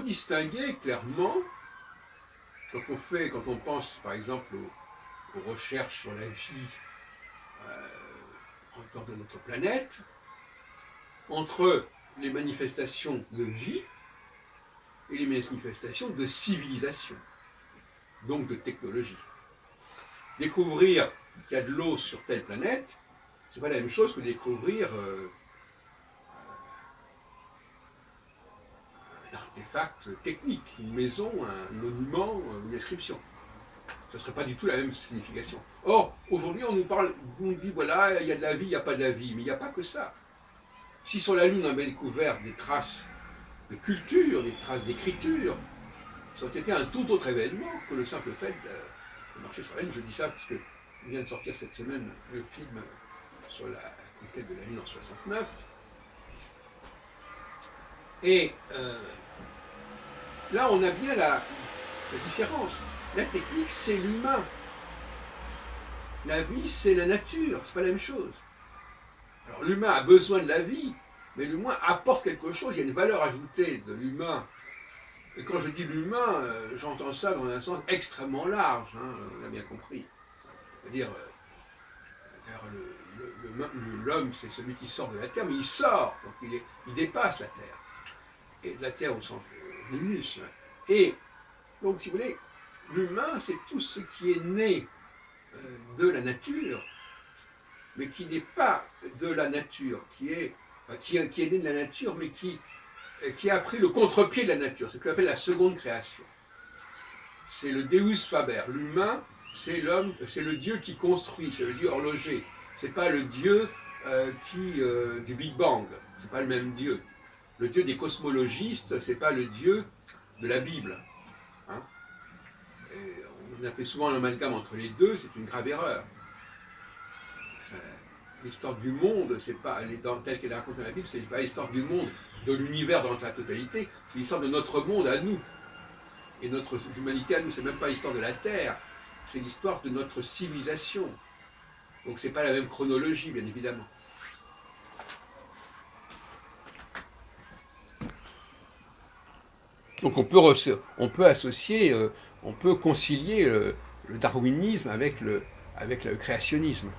distinguer clairement, quand on pense par exemple aux recherches sur la vie encore de notre planète, entre les manifestations de vie et les manifestations de civilisation, donc de technologie. Découvrir qu'il y a de l'eau sur telle planète, c'est pas la même chose que découvrir un artefact technique, une maison, un monument, une inscription. Ça ne serait pas du tout la même signification. Or, aujourd'hui, on nous dit, voilà, il y a de la vie, il n'y a pas de la vie, mais il n'y a pas que ça. Si sur la Lune, on avait découvert des traces de culture, des traces d'écriture, ça aurait été un tout autre événement que le simple fait de marcher sur la Lune. Je dis ça parce que vient de sortir cette semaine le film sur la conquête de la Lune en 69. Et là, on a bien la différence. La technique, c'est l'humain. La vie, c'est la nature. C'est pas la même chose. Alors, l'humain a besoin de la vie, mais l'humain apporte quelque chose. Il y a une valeur ajoutée de l'humain. Et quand je dis l'humain, j'entends ça dans un sens extrêmement large. Hein, on a bien compris. C'est-à-dire, l'homme, c'est celui qui sort de la Terre, mais il sort, donc il dépasse la Terre. Et de la Terre au sens luminus. Et donc, si vous voulez, l'humain, c'est tout ce qui est né de la nature, mais qui n'est pas de la nature, qui est né de la nature, mais qui a pris le contre-pied de la nature. C'est ce qu'on appelle la seconde création. C'est le Deus Faber. L'humain, c'est l'homme, c'est le Dieu qui construit, c'est le Dieu horloger. C'est pas le Dieu du Big Bang. C'est pas le même Dieu. Le Dieu des cosmologistes, c'est pas le Dieu de la Bible. Hein, et on a fait souvent l'amalgame entre les deux, c'est une grave erreur. L'histoire du monde, c'est pas telle qu'elle est racontée dans la Bible, c'est pas l'histoire du monde, de l'univers dans sa totalité, c'est l'histoire de notre monde à nous. Et notre humanité à nous, c'est même pas l'histoire de la Terre, c'est l'histoire de notre civilisation. Donc c'est pas la même chronologie, bien évidemment. Donc on peut associer, on peut concilier le darwinisme avec le créationnisme.